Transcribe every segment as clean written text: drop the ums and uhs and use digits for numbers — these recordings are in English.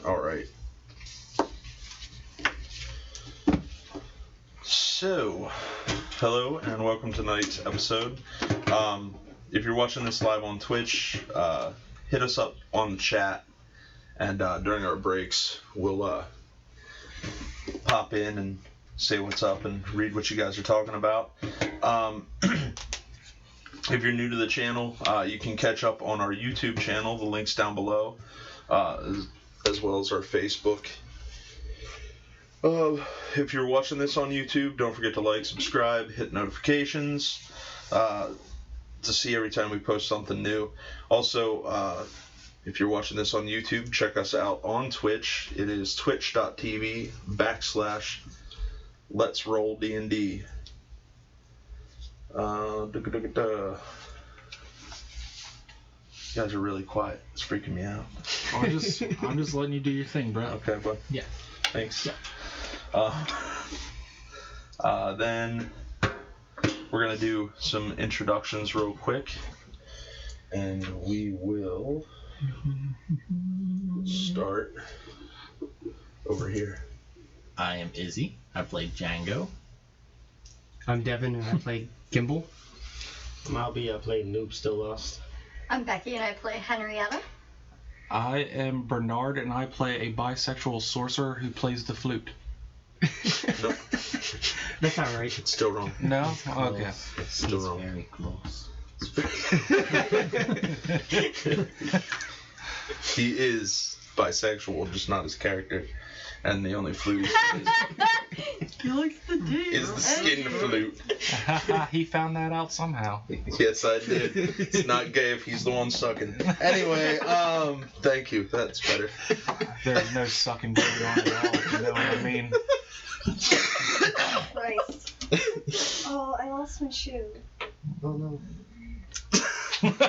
Alright. So, hello and welcome to tonight's episode. If you're watching this live on Twitch, hit us up on the chat, and during our breaks, we'll pop in and say what's up and read what you guys are talking about. If you're new to the channel, you can catch up on our YouTube channel. The link's down below, as well as our Facebook. If you're watching this on YouTube, don't forget to like, subscribe, hit notifications to see every time we post something new. Also, if you're watching this on YouTube, check us out on Twitch. It is twitch.tv/Let's Roll D&D. You guys are really quiet. It's freaking me out. I'm just letting you do your thing, bro. Okay, bud. Yeah. Thanks. Yeah. Then we're gonna do some introductions real quick, and we will start over here. I am Izzy. I play Django. I'm Devin and I play Gimbal. I'm Albie. I play Noob Still Lost. I'm Becky and I play Henrietta. I am Bernard and I play a bisexual sorcerer who plays the flute. Nope. That's not right. It's still wrong. No? Okay. It's still He's wrong. very close. He is bisexual, just not his character. And the only flute He likes the dick. is the skin flute. He found that out somehow. Yes, I did. It's not gay if he's the one sucking. Anyway, thank you. That's better. There's no sucking going on at all, if you know what I mean. Christ. Oh, I lost my shoe. Oh no.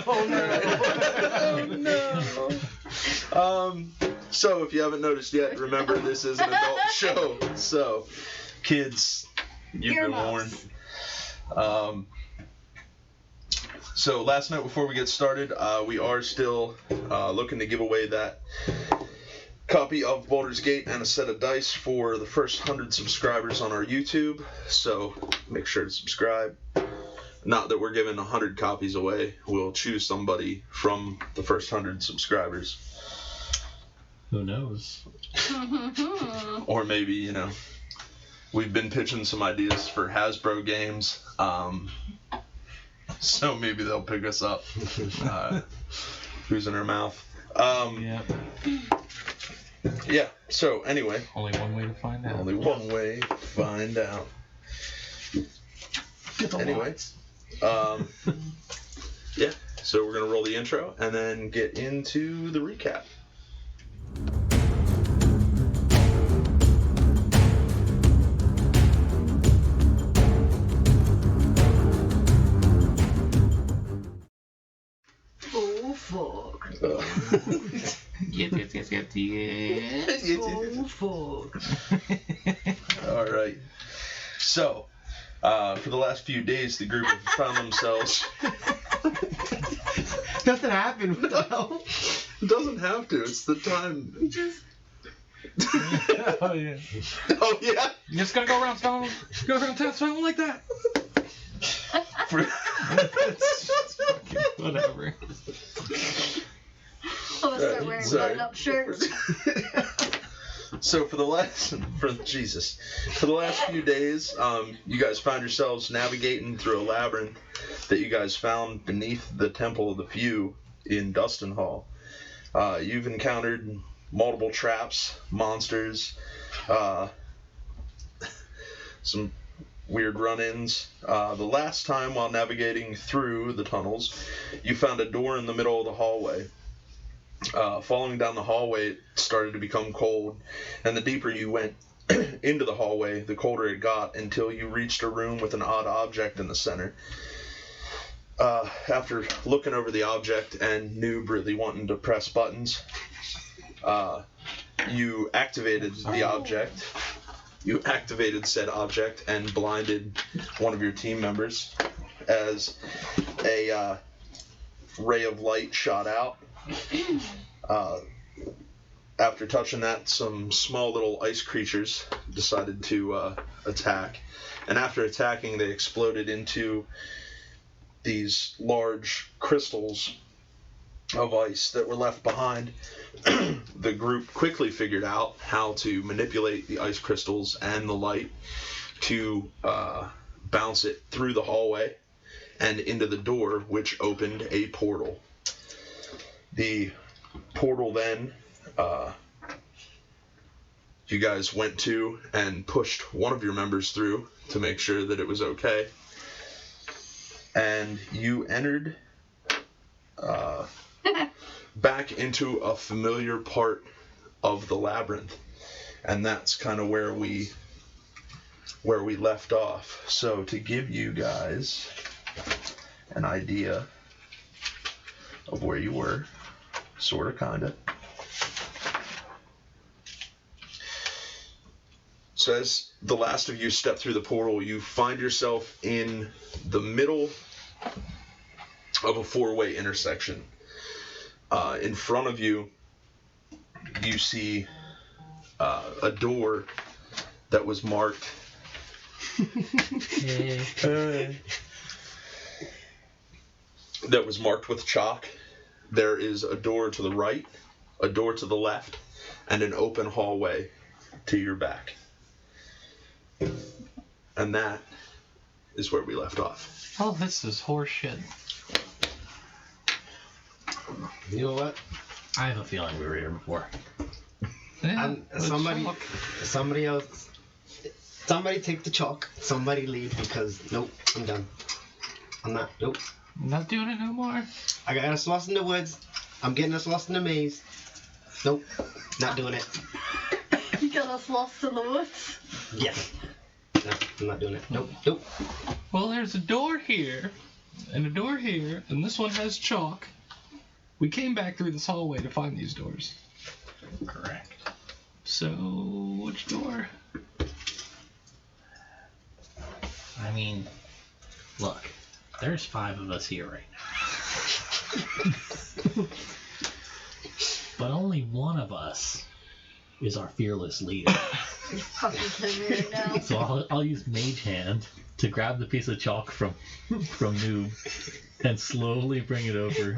Oh no. So if you haven't noticed yet, remember this is an adult show. So, kids, you've been warned. So last night before we get started, we are still looking to give away that copy of Baldur's Gate and a set of dice for the first 100 subscribers on our YouTube. So make sure to subscribe. Not that we're giving 100 copies away. We'll choose somebody from the first 100 subscribers. Who knows? Or maybe, we've been pitching some ideas for Hasbro games. So maybe they'll pick us up. Who's in her mouth? Yeah, so anyway. Only one way to find out. Only one way to find out. Anyway. Yeah, so we're going to roll the intro and then get into the recap. Oh, fuck. Yes. Oh, fuck. Alright. So, for the last few days, the group have found themselves... Nothing happened. What the hell? It doesn't have to. It's the time. Oh, yeah. Oh, yeah? You're just gonna go around town like that? Whatever. I'm gonna start wearing button-up shirts. So for the last few days, you guys found yourselves navigating through a labyrinth that you guys found beneath the Temple of the Few in Dustin Hall. You've encountered multiple traps, monsters, some weird run-ins. The last time while navigating through the tunnels, you found a door in the middle of the hallway. Following down the hallway, it started to become cold, and the deeper you went into the hallway, the colder it got until you reached a room with an odd object in the center. After looking over the object and Noob really wanting to press buttons, you activated the object. You activated said object and blinded one of your team members as a ray of light shot out. after touching that, some small little ice creatures decided to attack. And after attacking, they exploded into these large crystals of ice that were left behind. The group quickly figured out how to manipulate the ice crystals and the light to bounce it through the hallway and into the door, which opened a portal. The portal then, you guys went to and pushed one of your members through to make sure that it was okay. And you entered back into a familiar part of the labyrinth. And that's kind of where we left off. So to give you guys an idea of where you were, sort of, kind of. So as the last of you step through the portal, you find yourself in the middle of a four-way intersection. In front of you, you see a door that was marked. That was marked with chalk. There is a door to the right, a door to the left, and an open hallway to your back. And that is where we left off. Oh, this is horseshit. You know what? I have a feeling we were here before. Yeah, Somebody else. Somebody take the chalk. Somebody leave because nope, I'm done. I'm not. Nope. Not doing it no more. I got us lost in the woods. I'm getting us lost in the maze. Nope, not doing it. You got us lost in the woods. Yes. No, I'm not doing it. Nope. Nope. Well, there's a door here, and a door here, and this one has chalk. We came back through this hallway to find these doors. Correct. So, which door? I mean, look, there's 5 of us here right now. But only one of us is our fearless leader. You're fucking kidding me right now. So I'll use Mage Hand to grab the piece of chalk from Noob and slowly bring it over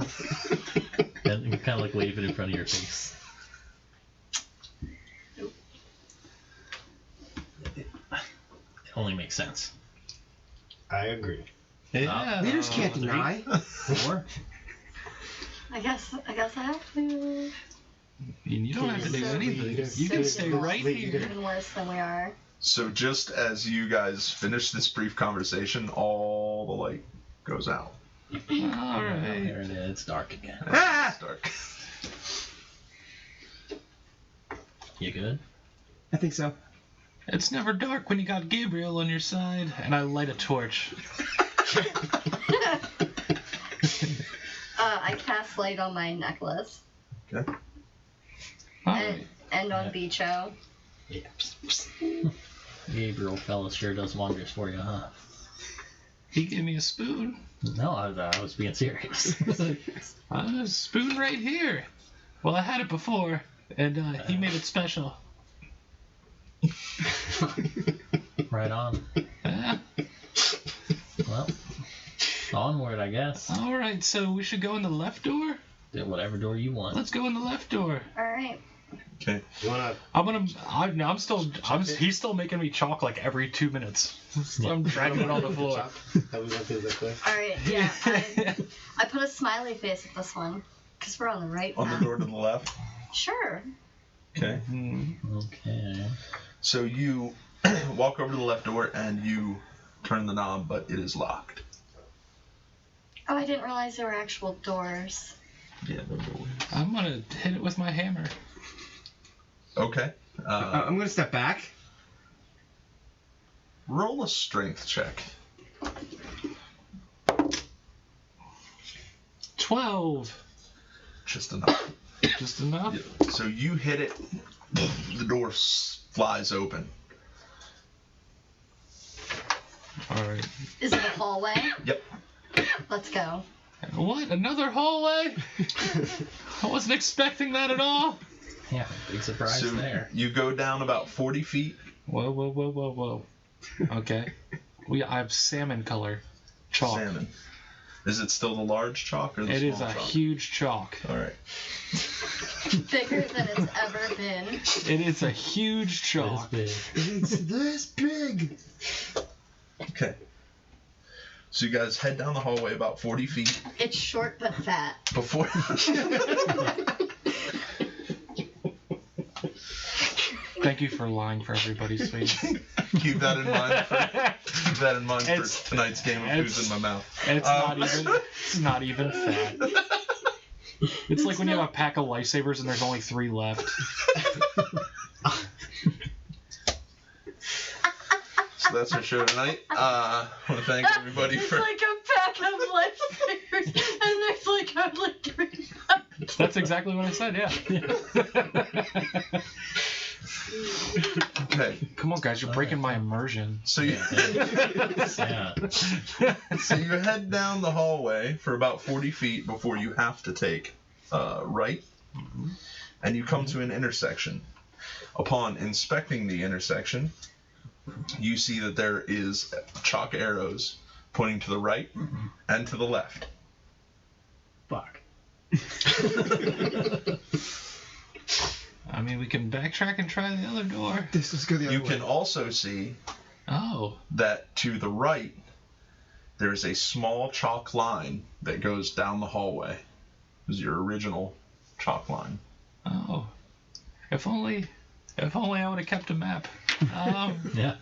and kind of like wave it in front of your face. Nope. It only makes sense. I agree. Yeah. Leaders can't deny. 4. I guess I have to. You don't have to do So- anything. You can stay right here. Even worse than we are. So just as you guys finish this brief conversation, all the light goes out. Alright. There it is. It's dark again. It's dark. You good? I think so. It's never dark when you got Gabriel on your side. And I light a torch. I cast light on my necklace Okay. Alright. and on Bicho. Yeah. Gabriel fella sure does wonders for you, huh? He gave me a spoon. No, I was being serious. A spoon right here. Well, I had it before, and he made it special. Right on. Yeah. Well, onward, I guess. Alright, so we should go in the left door? Do whatever door you want. Let's go in the left door. Alright. Okay. You wanna? He's still making me chalk like every 2 minutes. So I'm dragging it on the floor. How we gonna do this quick? Alright, yeah. I put a smiley face at this one. Because we're on the right On the path. door to the left. Sure. Okay. Okay. So you walk over to the left door and you turn the knob, but it is locked. Oh, I didn't realize there were actual doors. Yeah, no door. I'm gonna hit it with my hammer. Okay. I'm gonna step back. Roll a strength check. 12. Just enough. Just enough? Yeah. So you hit it. The door flies open. Alright. Is it a hallway? Yep. Let's go. What? Another hallway? I wasn't expecting that at all. Yeah, big surprise So there. you go down about 40 feet. Whoa. Okay. I have salmon color chalk. Salmon. Is it still the large chalk or the It small is a chalk? huge chalk. All right. Bigger than it's ever been. It is a huge This chalk. big. It's this big. Okay. So you guys head down the hallway about 40 feet It's short but fat. before. Thank you for lying for everybody, sweet. Keep that in mind. Keep that in mind It's- for tonight's game of who's in my mouth. It's not even fat. It's like when you have a pack of lifesavers and there's only 3 left. So that's our show tonight. I want to thank everybody It's for. like a pack of lifesavers, and there's like only 3 left. That's exactly what I said, yeah. Okay. Come on, guys, you're breaking my immersion. So you. Yeah. So you head down the hallway for about 40 feet before you have to take right, and you come to an intersection. Upon inspecting the intersection, you see that there is chalk arrows pointing to the right and to the left. Fuck. I mean, we can backtrack and try the other door. Let's go the other You way. can also see Oh. that to the right, there is a small chalk line that goes down the hallway. It was your original chalk line. Oh. If only I would have kept a map. Yeah.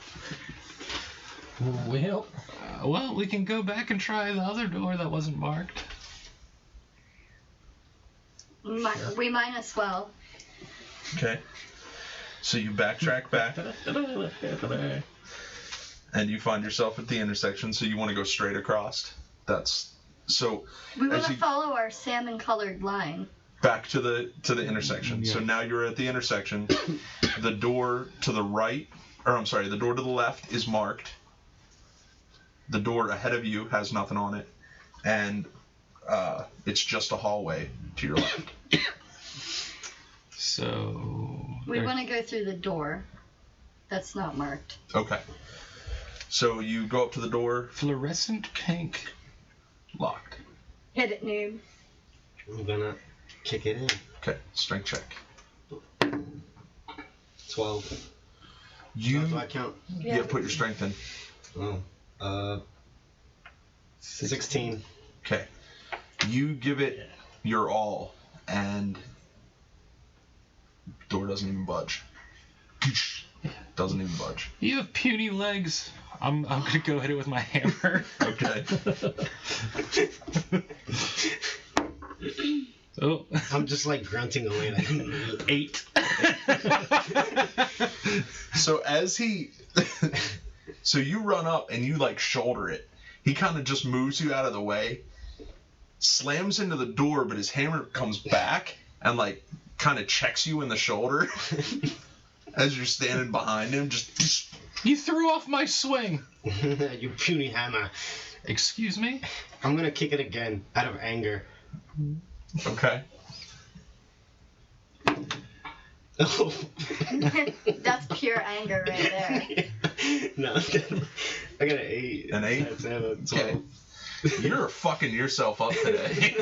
Well, Well, we can go back and try the other door that wasn't marked. We might as well. Okay. So you backtrack back, and you find yourself at the intersection. So you want to go straight across. That's so. We want As to you- follow our salmon-colored line. Back to the intersection. So Yeah. now you're at the intersection. The door to the right, or I'm sorry, the door to the left is marked. The door ahead of you has nothing on it, and it's just a hallway to your left. So. We want to go through the door that's not marked. Okay. So you go up to the door, Fluorescent pink. locked. Hit it, noob. I'm gonna kick it in. Okay, strength check. 12. You Do I count? yeah, put your strength in. Oh. 16. Okay. You give it your all, and door doesn't even budge. Doesn't even budge. You have puny legs. I'm gonna go hit it with my hammer. Okay. Oh. I'm just like grunting away. Like, 8. So as he, so you run up and you like shoulder it. He kind of just moves you out of the way, slams into the door, but his hammer comes back and like kind of checks you in the shoulder as you're standing behind him. Just You threw off my swing. you puny hammer. Excuse me? I'm gonna kick it again out of anger. okay. Oh. That's pure anger right there. No, I got an 8. An 8? That's a 12. Okay. You're fucking yourself up today.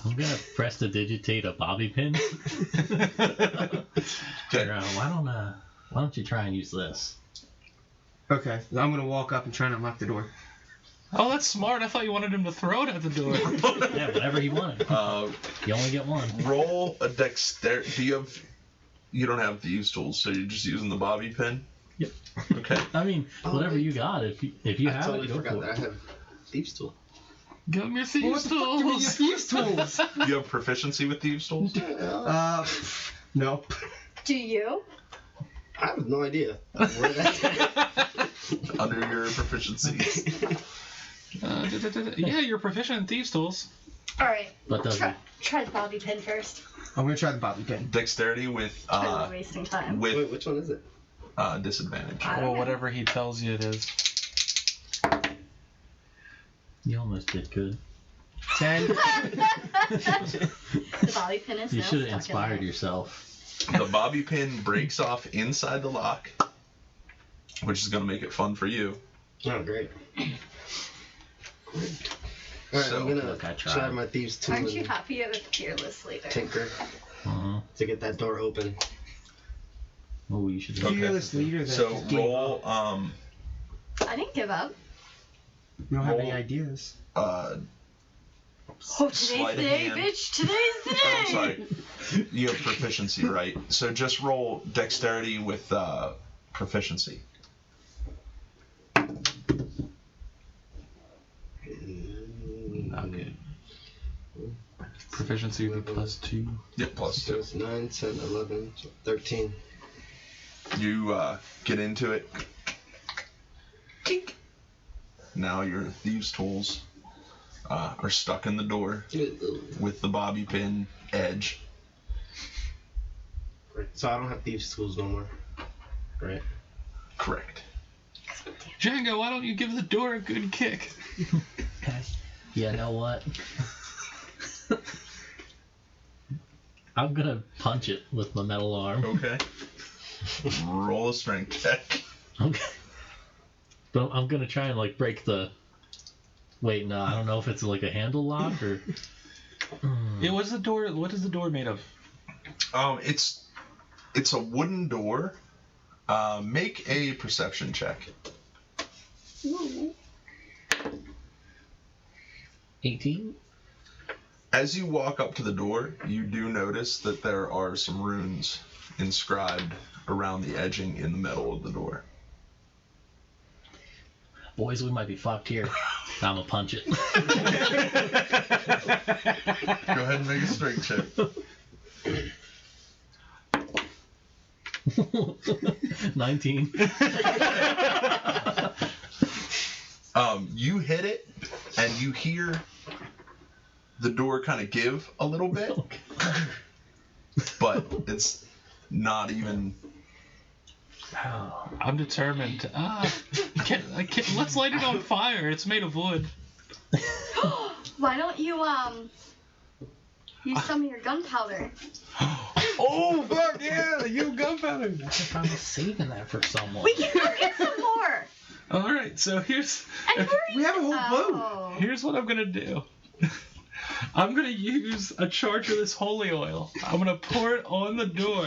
I'm gonna press to digitate a bobby pin. Okay. Why don't you try and use this? Okay, I'm gonna walk up and try and unlock the door. Oh, that's smart. I thought you wanted him to throw it at the door. Yeah, whatever you want. You only get one. Roll a dexterity. You don't have thieves tools, so you're just using the bobby pin? Yep. Okay. I mean, whatever you got. If you I have totally it, go forgot for that I it. have thieves tool. Give him your thieves tools. Thieves tools. You have proficiency with thieves tools? Nope. Do you? I have no idea where that's at. Under your proficiencies. Yeah, you're proficient in thieves tools. All right. But doesn't. Try the bobby pin first. I'm gonna try the bobby pin. Dexterity with Totally wasting time. Wait, which one is it? Disadvantage. I don't Well, know. whatever he tells you it is. You almost did good. 10. The bobby pin is You now should have stuck inspired in there. yourself. The bobby pin breaks off inside the lock, which is going to make it fun for you. Oh, great. Alright, So, I'm gonna look, I tried. try my thieves tool Aren't you and happy you have a fearless leader? tinker Uh-huh. to get that door open. Oh, you should do Okay. Fearless leader that So just gave roll up. I didn't give up. We don't have any roll- ideas. Oh, today's Sleight of the day, hand. bitch. Today's the day. Oh, I'm sorry. You have proficiency, right? So just roll dexterity with proficiency. Not good. Proficiency would be +2. Yep, plus So 2. it's 9, 10, 11, 13. You get into it. Tink. Now your thieves' tools are stuck in the door with the bobby pin edge. So I don't have thieves' tools no more. Right? Correct. Django, why don't you give the door a good kick? Yeah, know what? I'm gonna punch it with my metal arm. Okay. Roll a strength check. Okay. But I'm gonna try and like break the. Wait, no, I don't know if it's like a handle lock or. Yeah, what's the door? What is the door made of? It's a wooden door. Make a perception check. 18. As you walk up to the door, you do notice that there are some runes inscribed around the edging in the metal of the door. Boys, we might be fucked here. I'm gonna punch it. Go ahead and make a strength check. 19. You hit it, and you hear the door kind of give a little bit, but it's not even. I'm determined. Let's light it on fire. It's made of wood. Why don't you use some of your gunpowder? Oh fuck yeah! You gunpowder. I was saving that for someone. We can go get some more. All right, so here's And We have a whole boat. Oh. here's what I'm gonna do. I'm gonna use a charge of this holy oil. I'm gonna pour it on the door,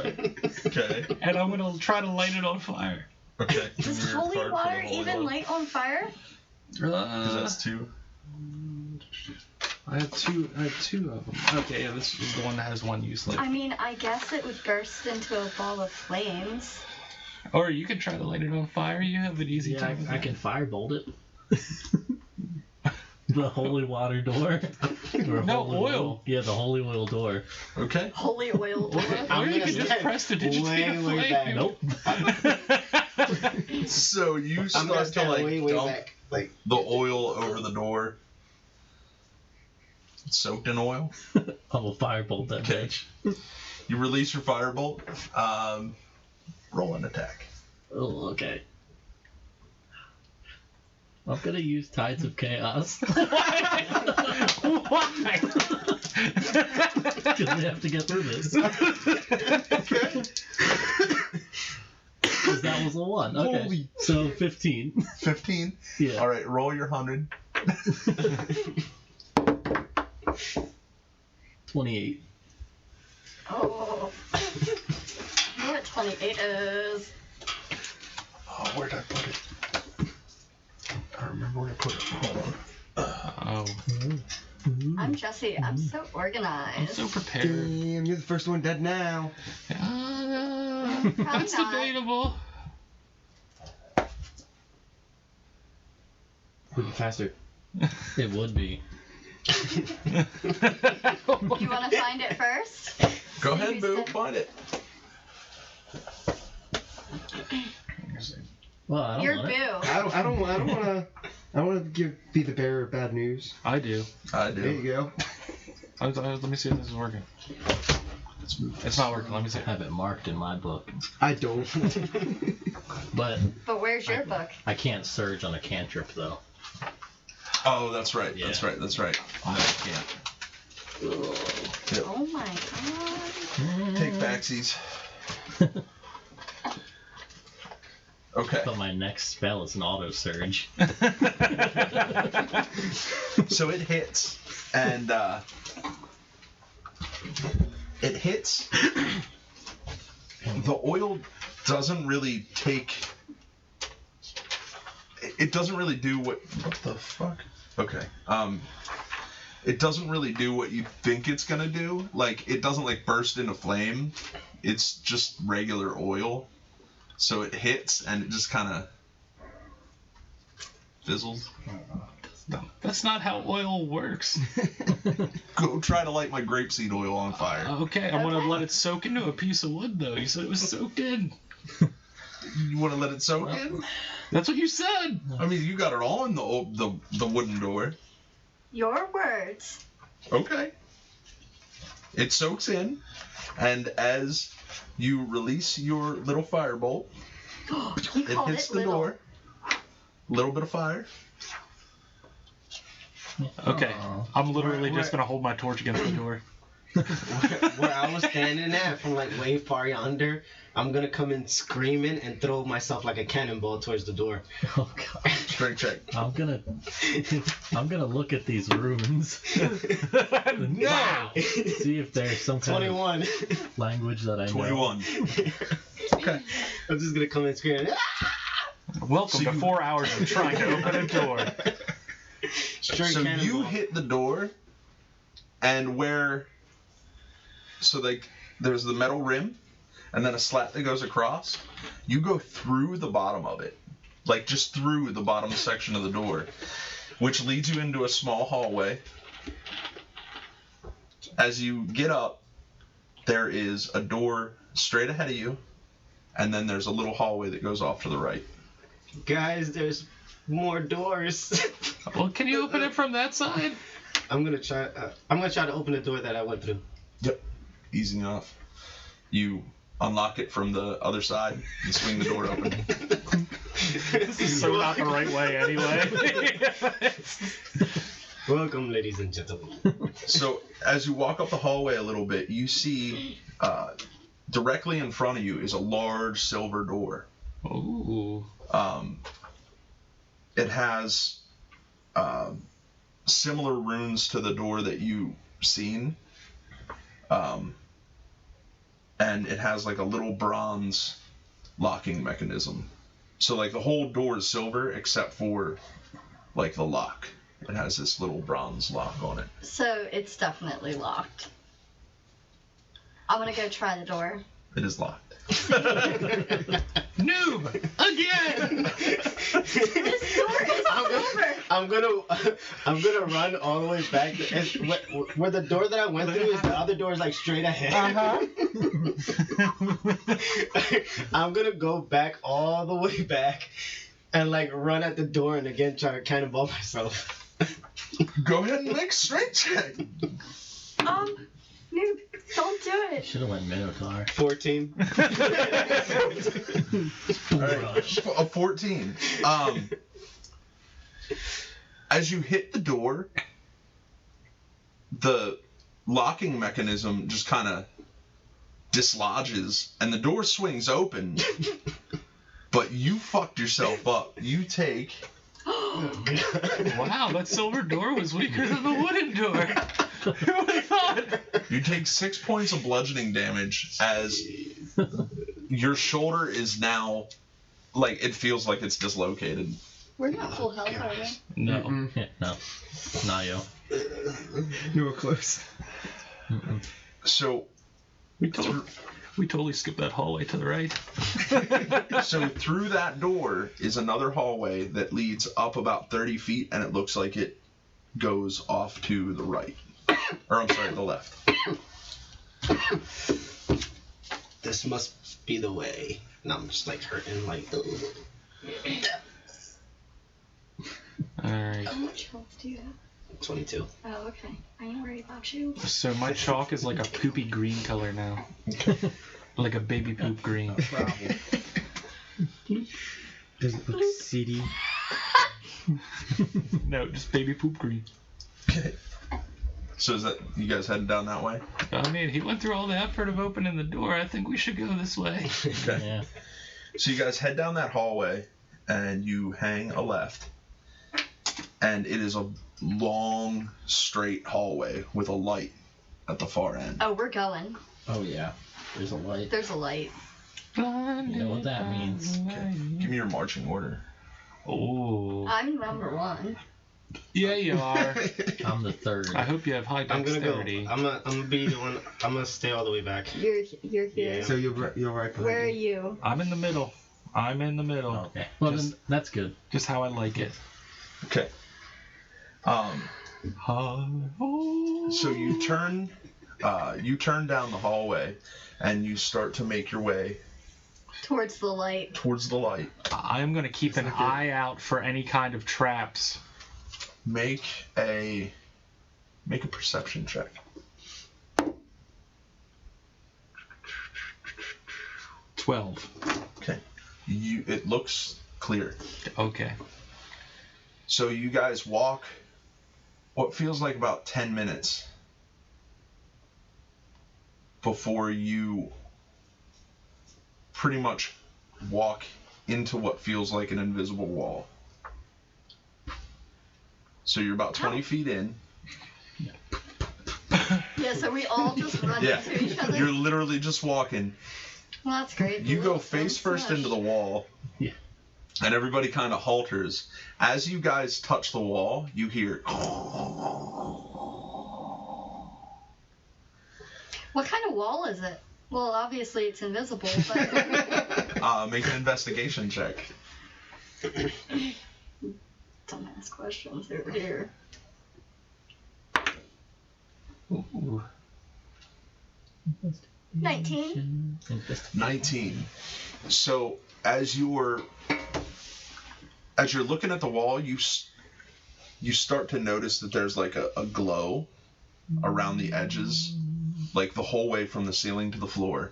Okay. and I'm gonna try to light it on fire. Okay. Give Does me your holy card for the water holy even oil. light on fire? Because that's 2. I have two of them. Okay, yeah, this is the one that has one use left. I mean, I guess it would burst into a ball of flames. Or you can try to light it on fire. You have an easy Yeah, time. with I that. can firebolt it. The holy water door. Or No, holy oil. Yeah, the holy oil door. Okay. Holy oil. Or I'm you gonna can just step press the digit way, way back. Nope. So you I'm start gonna to stand like way, way dump back. Like, the oil over the door. It's soaked in oil. I will firebolt that Okay. bitch. You release your firebolt. Roll an attack. Oh, okay. I'm gonna use Tides of Chaos. Why? Because we have to get through this. Because that was a 1. Okay. Holy- So 15. 15. Yeah. All right. Roll your 100. 28. Oh. I know what 28 is. Oh, where'd I put it? I don't remember where I put it. Hold on. Oh, I'm Jesse. I'm so I'm organized. so prepared. Damn, you're the first one dead now. That's not. debatable. Would be faster. It would be. You want to find it first? Go See ahead, who's Boo. dead. Find it. Well, I don't You're want it. Boo. I don't want to be the bearer of bad news. I do. I There you do. go. Let me see if this is working. It's not working. Let me see. I have it marked in my book. I don't. But But where's your book? I can't surge on a cantrip, though. Oh, that's right. Yeah. That's right. That's right. No, you can't. Yep. Oh my god. Take backsies. Okay. But my next spell is an auto surge. So it hits, and it hits. The oil doesn't really take. It doesn't really do what. What the fuck? Okay. It doesn't really do what you think it's gonna do. Like, it doesn't like burst into flame. It's just regular oil. So it hits and it just kind of fizzles. That's not how oil works. Go try to light my grapeseed oil on fire. Okay, I'm gonna let it soak into a piece of wood, though. You said it was soaked in. You want to let it soak in? That's what you said. I mean, you got it all in the wooden door. Your words. Okay. It soaks in, and as you release your little firebolt, You it called hits it the little. door. Little bit of fire. Okay, Aw. I'm literally Where- just gonna hold my torch against the door. Where I was standing at, from like way far yonder, I'm gonna come in screaming and throw myself like a cannonball towards the door. Oh god. Strength check. I'm gonna look at these runes. No! See if there's some kind 21. of language that I know. 21. Okay. I'm just gonna come in screaming. Welcome So to you- 4 hours of trying to open a door. Straight So cannonball. you hit the door, and there's the metal rim, and then a slat that goes across. You go through the bottom of it, like just through the bottom section of the door, which leads you into a small hallway. As you get up, there is a door straight ahead of you, and then there's a little hallway that goes off to the right. Guys, there's more doors. Well, can you open it from that side? I'm gonna try to open the door that I went through. Yep. Easy enough. You unlock it from the other side and swing the door open. This is so not the right way anyway. Welcome, ladies and gentlemen. So as you walk up the hallway a little bit, you see directly in front of you is a large silver door. Ooh. It has similar runes to the door that you've seen. And it has like a little bronze locking mechanism. So like the whole door is silver except for like the lock. It has this little bronze lock on it. So it's definitely locked. I'm gonna go try the door. It is locked. Noob! Again! This door is silver. I'm gonna run all the way back. Where the door that I went through is the other door is like straight ahead. I'm gonna go back all the way back and like run at the door and again try to cannonball myself. Go ahead and make a strength check. Noob, don't do it. Should have went Minotaur. 14. All right, a 14. As you hit the door, the locking mechanism just kind of dislodges, and the door swings open. But you fucked yourself up. You take. Wow, that silver door was weaker than the wooden door. Who would have thought? You take 6 points of bludgeoning damage as your shoulder is now, like, it feels like it's dislocated. We're not full health, are we? No. Mm-mm. Yeah, no. Not yo. You were close. Mm-mm. So, We totally skipped that hallway to the right. so through that door is another hallway that leads up about 30 feet, and it looks like it goes off to the right. Or, I'm sorry, the left. This must be the way. And I'm just like hurting, like. Alright. How much health do you have? 22. Oh, okay. I ain't worried about you. So my chalk is like a poopy green color now. Like a baby poop green. Does it look seedy? No, just baby poop green. Okay. So is that you guys heading down that way? I mean, he went through all the effort of opening the door. I think we should go this way. Okay. Yeah. So you guys head down that hallway, and you hang a left, and it is a long, straight hallway with a light at the far end. Oh, we're going. Oh yeah, there's a light. There's a light. You know what that means. Okay. Give me your marching order. Oh. I'm number 1. Yeah, you are. I'm the third. I hope you have high I'm gonna go. dexterity. I'm gonna be the one. I'm gonna stay all the way back. You're here. Yeah. So you're right behind Where are me. you? I'm in the middle. I'm in the middle. Okay. Well, Just- then that's good. Just how I like it. Okay. So you turn down the hallway, and you start to make your way Towards the light. towards the light. I am going to keep an eye out for any kind of traps. Make a perception check. $12. Okay. It looks clear. Okay. So you guys walk what feels like about 10 minutes before you pretty much walk into what feels like an invisible wall. So you're about 20 feet in. Yeah, so we all just run Yeah. into each other. You're literally just walking. Well, that's great. You The go little face film first smush. into the wall. Yeah. And everybody kind of halters. As you guys touch the wall, you hear. What kind of wall is it? Well, obviously it's invisible, but Make an investigation check. dumbass questions over here. Ooh. 19. 19. So as you're looking at the wall, you start to notice that there's like a glow around the edges, like the whole way from the ceiling to the floor.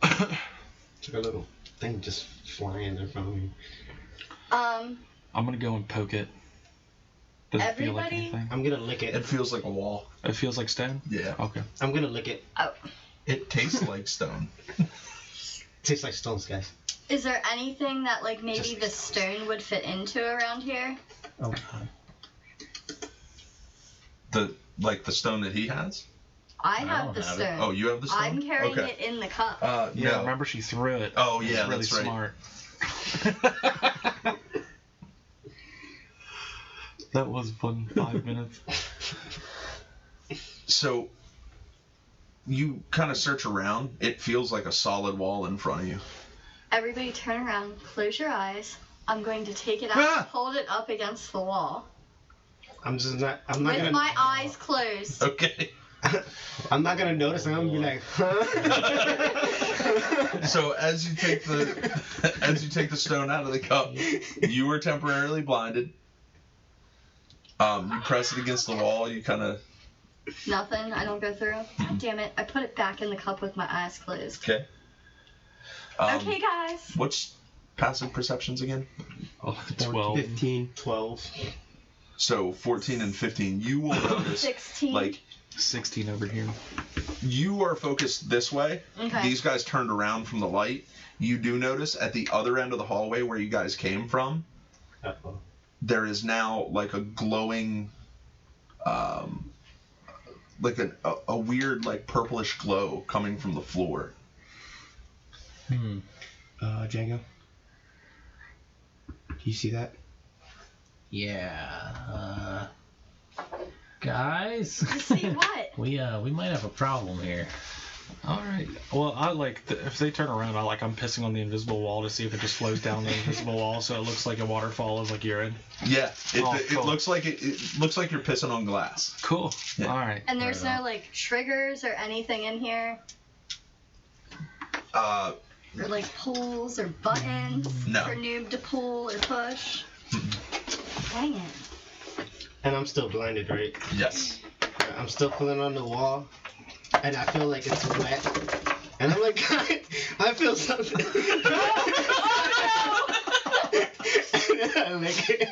It's like a little thing just flying in front of me. I'm going to go and poke it. Does it feel like Everybody? anything? I'm gonna lick It it. feels like a wall. It feels like stone? Yeah. Okay. I'm gonna lick it. Oh. It tastes like stone. Tastes like stones, guys. Is there anything that like maybe Just- the stone would fit into around here? Oh God. The stone that he has? I I have don't the have it. stone. Oh, you have the stone? I'm carrying Okay. it in the cup. Yeah, No. remember she threw it. Oh, It was yeah, really that's right. smart. That was fun 5 minutes. So you kind of search around. It feels like a solid wall in front of you. Everybody turn around, close your eyes. I'm going to take it out Ah! and hold it up against the wall. I'm not With gonna. my eyes closed. Okay. I'm not gonna notice. I'm gonna be like, huh? So as you take the stone out of the cup, you are temporarily blinded. You press it against the wall. You kind of Nothing. I don't go through. God damn it. I put it back in the cup with my eyes closed. okay. Okay, guys. What's passive perceptions again? Oh, 12. 15. 12. So 14 and 15. You will notice 16. like 16 over here. you are focused this way. Okay. These guys turned around from the light. You do notice at the other end of the hallway where you guys came from, Uh-oh. there is now like a glowing, like a weird like purplish glow coming from the floor. Django. Do you see that? Yeah. Guys, You see what? we might have a problem here. All right. Well, I like if they turn around, I'm pissing on the invisible wall to see if it just flows down the invisible wall, so it looks like a waterfall of like urine. Yeah, it Cool. looks like it looks like you're pissing on glass. Cool. Yeah. All right. And there's Right no like triggers or anything in here, Uh, or like pulls or buttons No. for noob to pull or push. Dang it. And I'm still blinded, right? yes. I'm still pulling on the wall, and I feel like it's wet, And I'm like, I feel something. I lick it.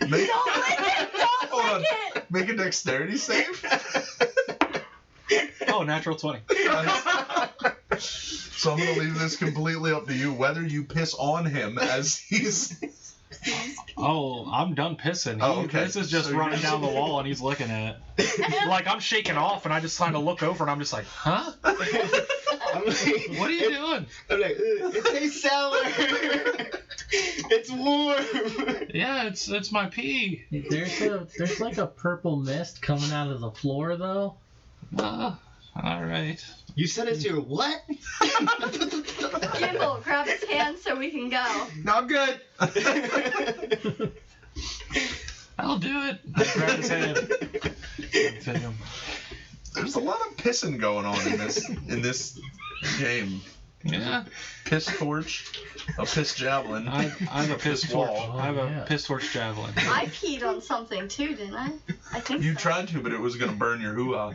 Make, Don't lick it! Don't hold on. lick it! Make a dexterity save. Oh, natural 20. So I'm gonna leave this completely up to you whether you piss on him as he's. Oh, I'm done pissing. Oh, okay. This is just So running you're- down the wall and he's licking it. Like, I'm shaking off and I just kind of look over and I'm just like, huh? I'm like, What are you doing? I'm like, it tastes sour. It's warm. Yeah, it's my pee. There's like a purple mist coming out of the floor though. All right. You said it's your what? Gimbal, grab his hand so we can go. No, I'm good. I'll do it. I grab his hand. And take him. There's a lot of pissing going on in this game. Yeah. Piss torch, a piss javelin. I have a piss Piss torch. wall. I have a Yeah. piss torch javelin. I peed on something too, didn't I? I think You so. tried to, but it was gonna burn your hoo-ha.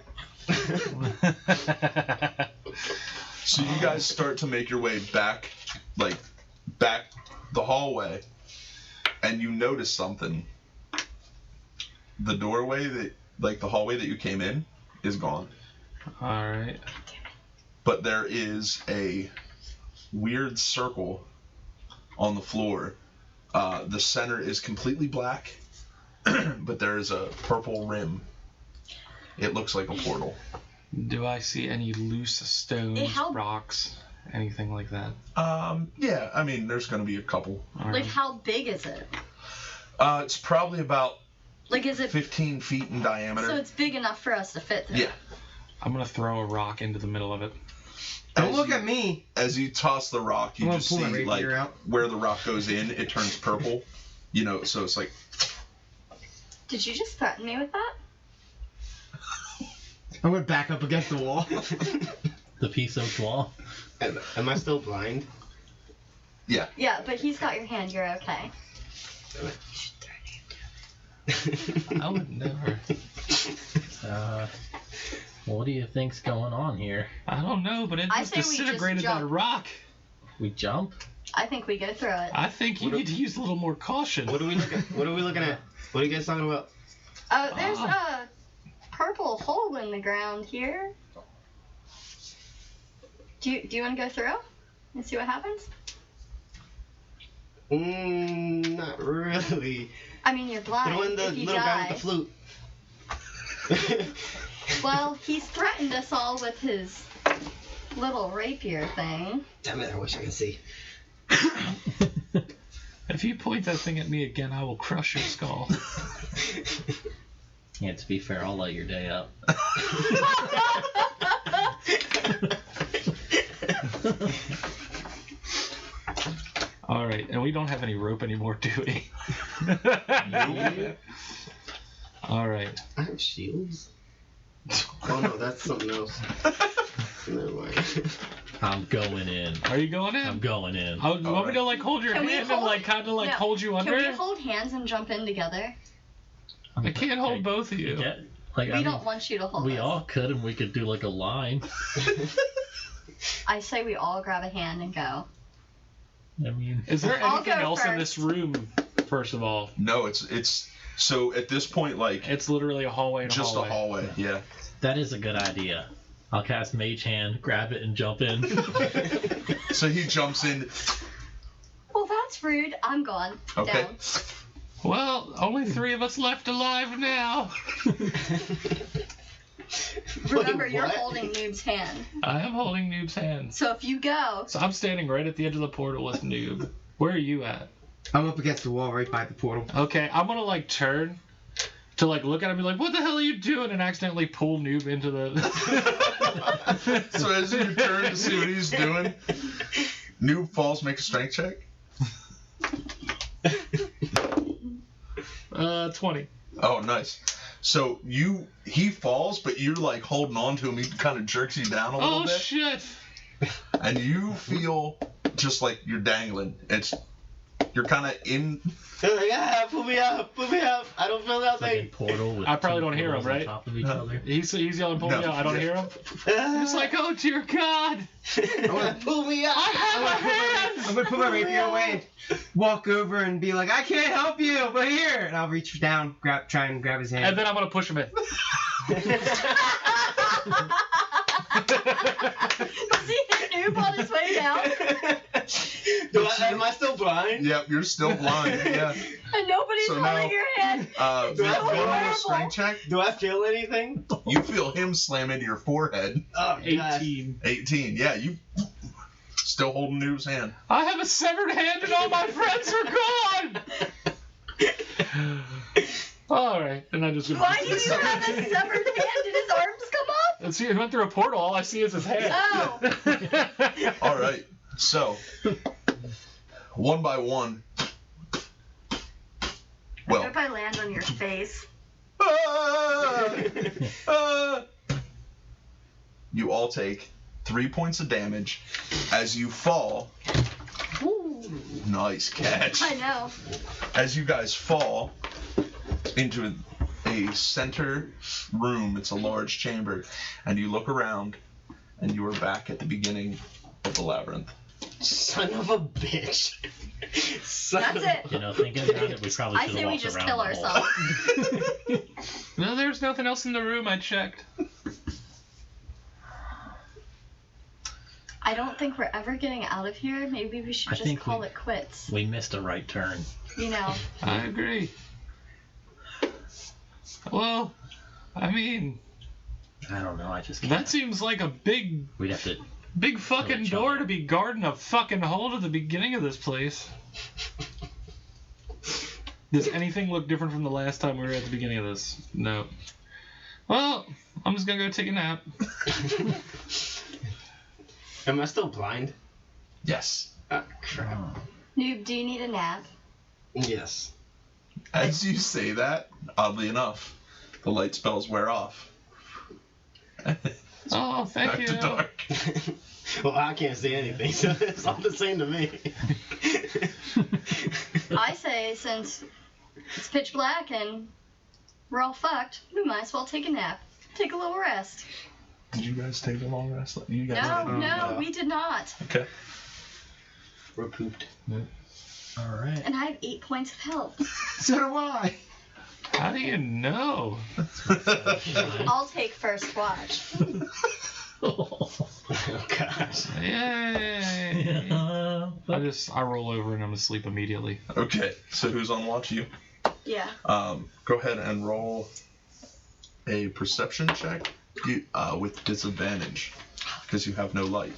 So you guys start to make your way back the hallway, and you notice something. The doorway the hallway that you came in is gone. All right. But there is a weird circle on the floor. The center is completely black, but there is a purple rim. It looks like a portal. Do I see any loose stones, How- rocks, anything like that? Yeah, I mean, there's going to be a couple. All Like, right. how big is it? It's probably about Like, is it... 15 feet in diameter. So it's big enough for us to fit through? Yeah. I'm gonna throw a rock into the middle of it. Don't As look you- at me. As you toss the rock, you I'm gonna just pull my see rapier out. where the rock goes in, it turns purple. You know, so it's like Did you just threaten me with that? I'm gonna back up against the wall. The pea-soaked wall. Am I still blind? yeah. Yeah, but he's got your hand. You're okay. I would never. What do you think's going on here? I don't know, but it I just say we just disintegrated that jump. rock. We jump? I think we go through it. I think you What need to use a little more caution. What are we looking? What are we looking at? What are you guys talking about? Oh, there's a purple hole in the ground here. Do you want to go through and see what happens? Not really. I mean, you're blind. Throw in the if you little guy die. with the flute. Well, he's threatened us all with his little rapier thing. Damn it! I wish I could see. If you point that thing at me again, I will crush your skull. Yeah, to be fair, I'll light your day up. All right, and we don't have any rope anymore, do we? All right. I have shields. Oh no, that's something else. Never mind. I'm going in. Are you going in? I'm going in. Oh, you want me to like hold your Can we hand and hold- like kind of like No. hold you Can under? we hold hands and jump in together? I can't hold both of you. Yeah, like, We don't want you to hold we us. all could, and we could do like a line. I say we all grab a hand and go. I mean, Is there I'll anything go else in first. this room? First of all, No, it's so at this point like it's literally a hallway and just a a hallway. hallway. Yeah. that is a good idea. I'll cast Mage Hand, grab it, and jump in. So he jumps in. Well, that's rude. I'm gone. Okay. Down. Well, only 3 of us left alive now. Remember, Wait, you're what? holding Noob's hand. I am holding Noob's hand. So if you go, So I'm standing right at the edge of the portal with Noob. Where are you at? I'm up against the wall right by the portal. Okay, I'm gonna like turn to like look at him and be like, "What the hell are you doing?" and accidentally pull Noob into the. So as you turn to see what he's doing, Noob falls. Make a strength check. 20. Oh, nice. So he falls, but you're like holding on to him. He kind of jerks you down a little Oh bit, shit! and you feel just like you're dangling. It's You're kind of in. They're like, put me up. I don't feel It's like a nothing. portal with I probably two don't hear him, portals on right? top of each Huh? other. He's yelling, pull me No. out. I don't hear him. It's like, oh dear God. Pull me up. I'm gonna put my rapier away and walk over and be like, I can't help you, but here. And I'll reach down, try and grab his hand. And then I'm gonna push him in. See his noob on his way down, Am I still blind? Yep, you're still blind. Yeah. and nobody's So holding now- your hand. Make one more horrible. strength check. Do I feel anything? You feel him slam into your forehead. Oh, God. 18. 18. Yeah, you still holding Noob's hand. I have a severed hand and all my friends are gone! Alright, and I just... Why do you have a severed hand? Did his arms come off? And see, it went through a portal. All I see is his hand. Oh. All right. So, one by one. I Well, hope I land on your face. you all take 3 points of damage as you fall. Ooh. Nice catch. I know. As you guys fall into a center room, it's a large chamber, and you look around, and you are back at the beginning of the labyrinth. Son of a bitch. That's it. You know, thinking about it, we probably I should say have we walked just around kill the hole. ourselves. No, there's nothing else in the room. I checked. I don't think we're ever getting out of here. Maybe we should I just think call we- it quits. We missed a right turn. You know. I agree. Well, I mean, I don't know. I just can't. that seems like a big We'd have to. fucking each door other. to be guarding a fucking hole to the beginning of this place. Does anything look different from the last time we were at the beginning of this? No. Well, I'm just gonna go take a nap. Am I still blind? Yes. Ah, crap. Noob, do you need a nap? Yes. As you say that, oddly enough, the light spells wear off. Oh, thank Back you. to dark. Well, I can't see anything, so it's all the same to me. I say since it's pitch black and we're all fucked, we might as well take a nap. Take a little rest. Did you guys take a long rest? You guys No, we did not. Okay. We're pooped. All right. And I have 8 points of health. So do I. How do you know? I'll take first watch. Oh, gosh. Yay! I roll over and I'm asleep immediately. Okay, so who's on watch? You. Yeah. Go ahead and roll a perception check with disadvantage because you have no light.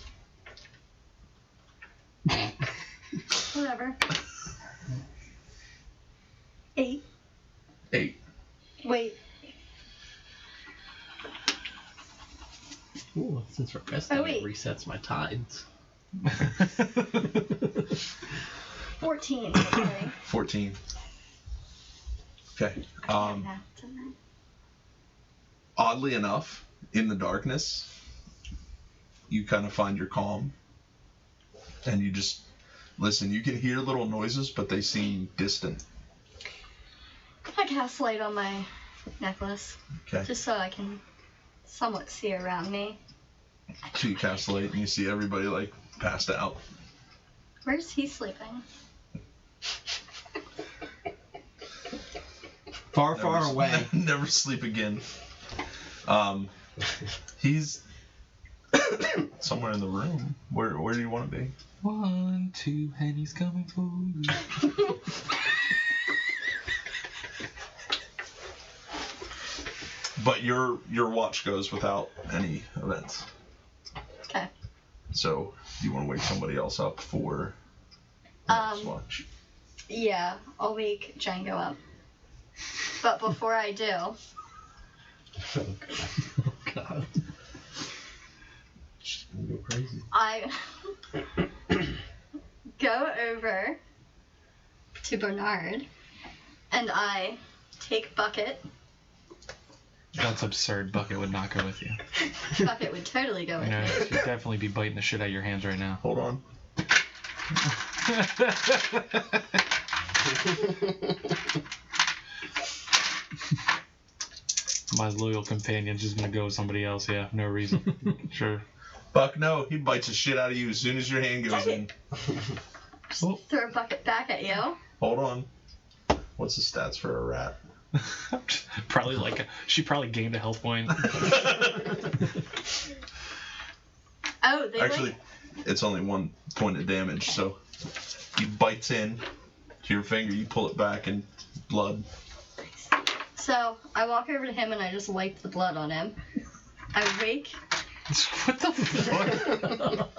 Whatever. 8. 8. Wait. Ooh, since we're resting, Oh, it wait. resets my tides. 14. Sorry. 14. Okay. Oddly enough, in the darkness, you kind of find your calm, and you just listen. You can hear little noises, but they seem distant. I cast light on my necklace. Okay. Just so I can somewhat see around me. So you cast light, and you see everybody like passed out. Where's he sleeping? Far, far away. Never sleep again. He's somewhere in the room. Where do you want to be? 1, 2, and he's coming for you. But your watch goes without any events. Okay. So do you want to wake somebody else up for the next watch? Yeah, I'll wake Django up. But before I do, Oh God. She's gonna go crazy. I go over to Bernard and I take Bucket. That's absurd. Bucket would not go with you. Bucket would totally go with You know, me. you'd definitely be biting the shit out of your hands right now. Hold on. My loyal companion's just gonna go with somebody else, yeah, no reason. Sure. Buck, no, he bites the shit out of you as soon as your hand goes in. Oh. Throw a bucket back at you. Hold on. What's the stats for a rat? Probably she probably gained a health point. Oh, they Actually, it's only 1 point of damage, so he bites in to your finger, you pull it back, and blood. So I walk over to him and I just wipe the blood on him. I wake. What the fuck?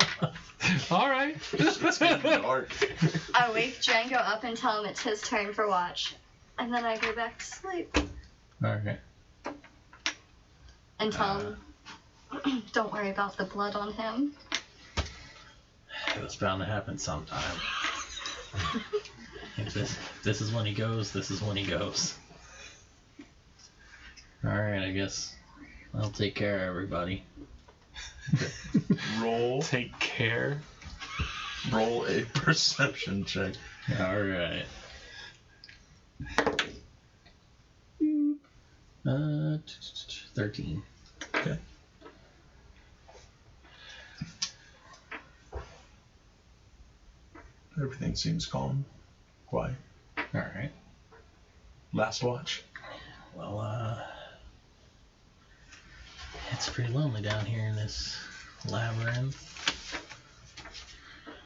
Alright. It's getting dark. I wake Django up and tell him it's his turn for watch. And then I go back to sleep. Alright. And tell him, don't worry about the blood on him. It was bound to happen sometime. If this is when he goes, this is when he goes. Alright, I guess I'll take care of everybody. Roll Take care. a perception check. Alright. 13. Okay. Everything seems calm. Quiet. Alright. Last watch. Well, it's pretty lonely down here in this labyrinth.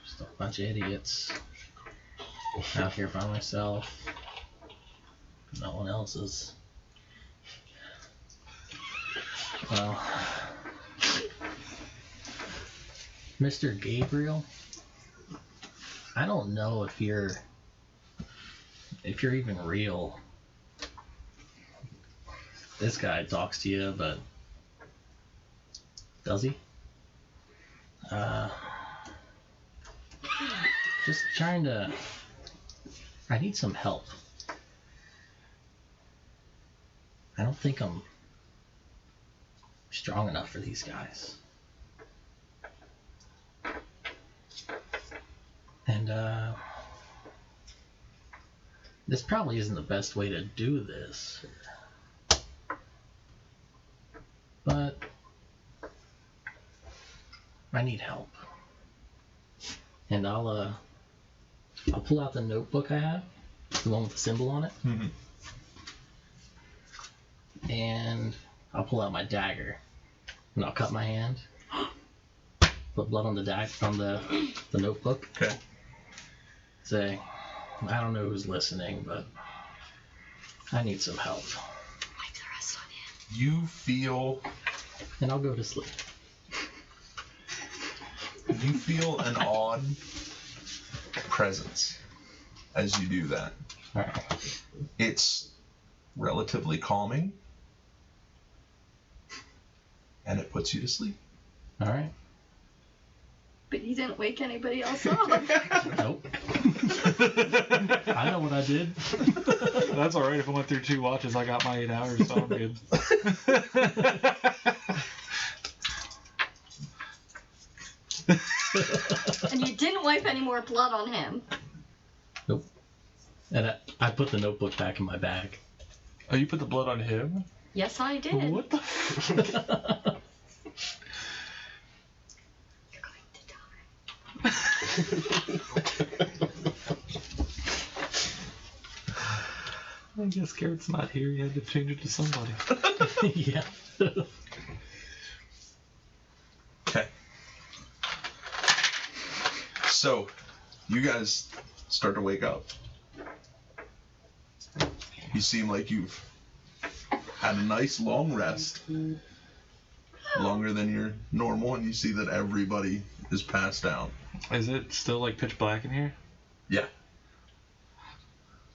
Just a bunch of idiots out here by myself. No one else is. Well, Mr. Gabriel, I don't know if you're even real. This guy talks to you, but does he? Just trying to. I need some help. I don't think I'm strong enough for these guys. And this probably isn't the best way to do this. But I need help. And I'll pull out the notebook I have, the one with the symbol on it. Mm-hmm. And I'll pull out my dagger. And I'll cut my hand. Put blood on the on the notebook. Okay. Say, I don't know who's listening, but I need some help. Wipe the rest on him. You feel And I'll go to sleep. an odd presence as you do that. Alright. It's relatively calming, and it puts you to sleep. Alright. But you didn't wake anybody else up. Nope. I know what I did. That's alright. If I went through 2 watches, I got my 8 hours, so I'm good. And you didn't wipe any more blood on him. Nope. And I put the notebook back in my bag. Oh, you put the blood on him? Yes, I did. What the You're going to die. I guess Garrett's not here. You had to change it to somebody. Yeah. Okay. So, you guys start to wake up. You seem like you've had a nice long rest. Longer than your normal, and you see that everybody is passed out. Is it still like pitch black in here? Yeah.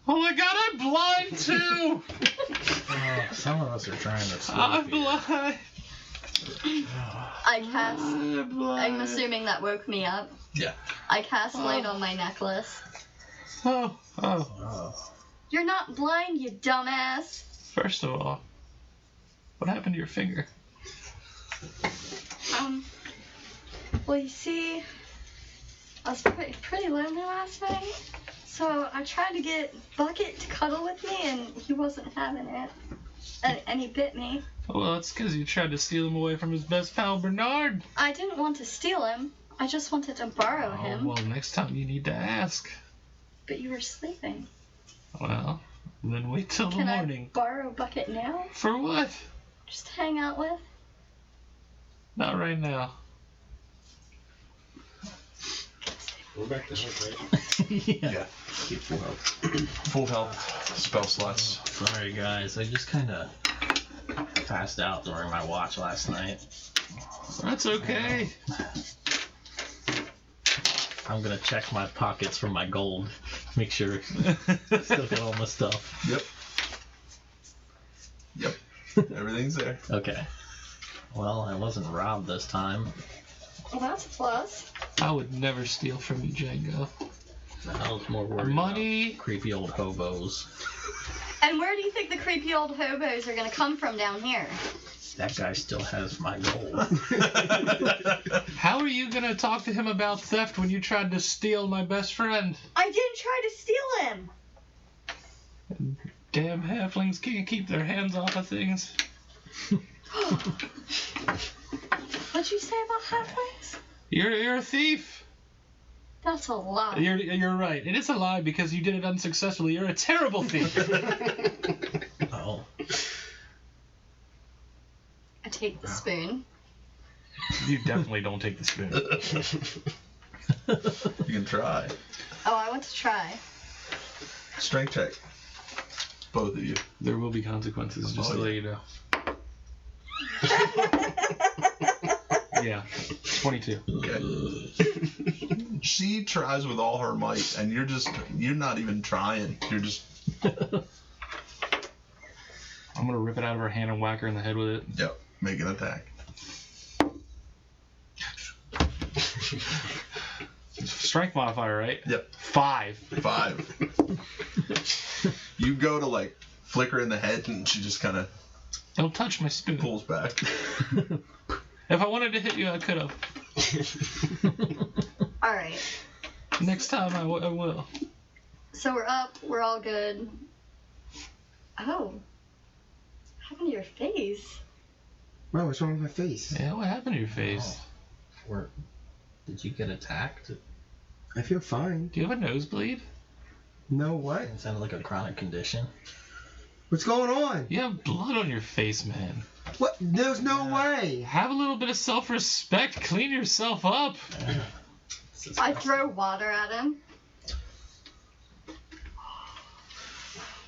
Oh my god, I'm blind too! Some of us are trying to sleep. I'm here. blind! I cast. I'm blind. I'm assuming that woke me up. Yeah. I cast light on my necklace. Oh. Oh. You're not blind, you dumbass. First of all, what happened to your finger? Well, you see, I was pretty lonely last night, so I tried to get Bucket to cuddle with me, and he wasn't having it. And he bit me. Well, that's because you tried to steal him away from his best pal, Bernard. I didn't want to steal him. I just wanted to borrow him. Well, next time you need to ask. But you were sleeping. Well, then wait till the Can morning. I borrow Bucket now? For what? Just to hang out with? Not right now. We're back to health, right? Yeah. Keep full health. Full health, spell slots. Sorry, guys. I just kind of passed out during my watch last night. That's okay. I'm gonna check my pockets for my gold. Make sure I still got all my stuff. Yep. Everything's there. Okay. Well, I wasn't robbed this time. Well, that's a plus. I would never steal from you, Django. I was more worried Money. about creepy old hobos. And where do you think the creepy old hobos are gonna come from down here? That guy still has my gold. How are you gonna talk to him about theft when you tried to steal my best friend? I didn't try to steal him! Damn halflings can't keep their hands off of things. What'd you say about halflings? You're a thief. That's a lie. You're right. It is a lie because you did it unsuccessfully. You're a terrible thief. Oh. I take the spoon. You definitely don't take the spoon. You can try. Oh, I want to try. Strength check. Both of you. There will be consequences, just Oh, to yeah. let you know. Yeah, 22. Okay. She tries with all her might, and you're not even trying. You're just, I'm gonna rip it out of her hand and whack her in the head with it. yep, make an attack. Strength modifier, right? Yep. 5. 5. You go to, like, flick her in the head, and she just kind of Don't touch my spoon. pulls back. If I wanted to hit you, I could have. Alright. Next time I will. So we're up. We're all good. Oh. What happened to your face? Wow, what's wrong with my face? Yeah, what happened to your face? Or did you get attacked? I feel fine. Do you have a nosebleed? No, what? It sounded like a chronic condition. What's going on? You have blood on your face, man. What? There's no way. Have a little bit of self-respect. Clean yourself up. I throw water at him.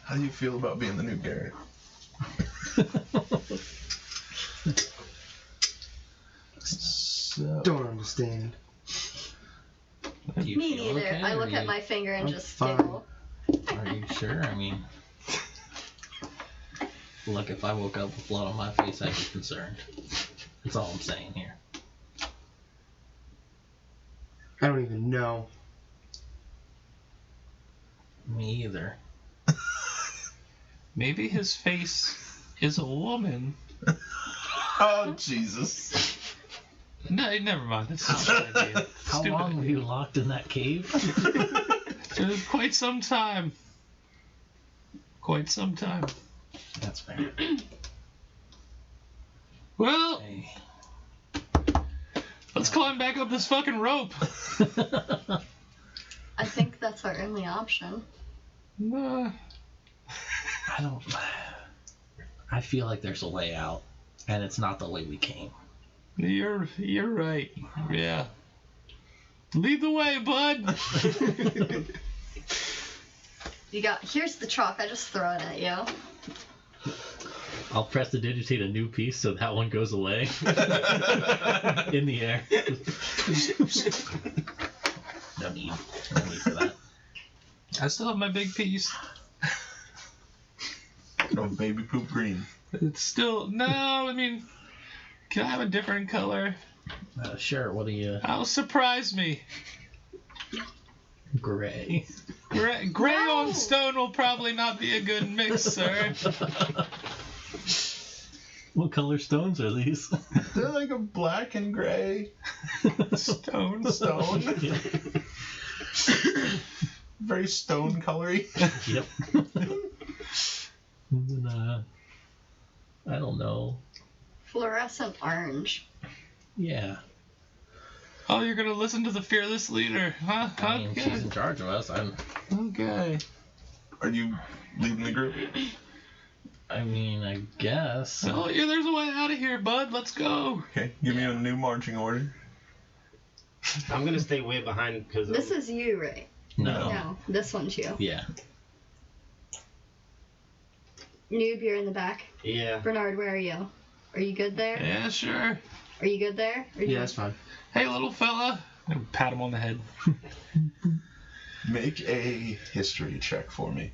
How do you feel about being the new Garrett? So, Don't understand. Do you Me feel neither. okay, I or look you- at my finger and I'm just fine. giggle. Are you sure? I mean, look, if I woke up with blood on my face, I'd be concerned. That's all I'm saying here. I don't even know. Me either. Maybe his face is a woman. oh, Jesus. No, never mind. That's a stupid idea. How Stupid long were idea. you locked in that cave? Quite some time. Quite some time. That's fair. Well, Hey. let's climb back up this fucking rope. I think that's our only option. I feel like there's a way out, and it's not the way we came. You're right. Yeah. Lead the way, bud. Here's the chalk. I just throw it at you. I'll press to digitate a new piece so that one goes away. In the air. No need for that. I still have my big piece. No, baby poop green. It's still no. I mean, can I have a different color? Sure, what do you... Oh, surprise me. Gray. Gray on stone will probably not be a good mix, sir. What color stones are these? They're like a black and gray Stone. stone. Yeah. very stone colory. Yep. And then, I don't know. Fluorescent orange. Yeah. Oh, you're gonna listen to the fearless leader, huh? I mean, she's in charge of us. Okay. Are you leading the group? I mean, I guess. Oh, yeah, there's a way out of here, bud. Let's go. Okay, give me a new marching order. I'm gonna stay way behind because This is you, right? No. No, this one's you. Yeah. Noob, you're in the back. Yeah. Bernard, where are you? Are you good there? Yeah, sure. Are you good there? Are you Yeah, that's fine. Hey, little fella. And pat him on the head. Make a history check for me.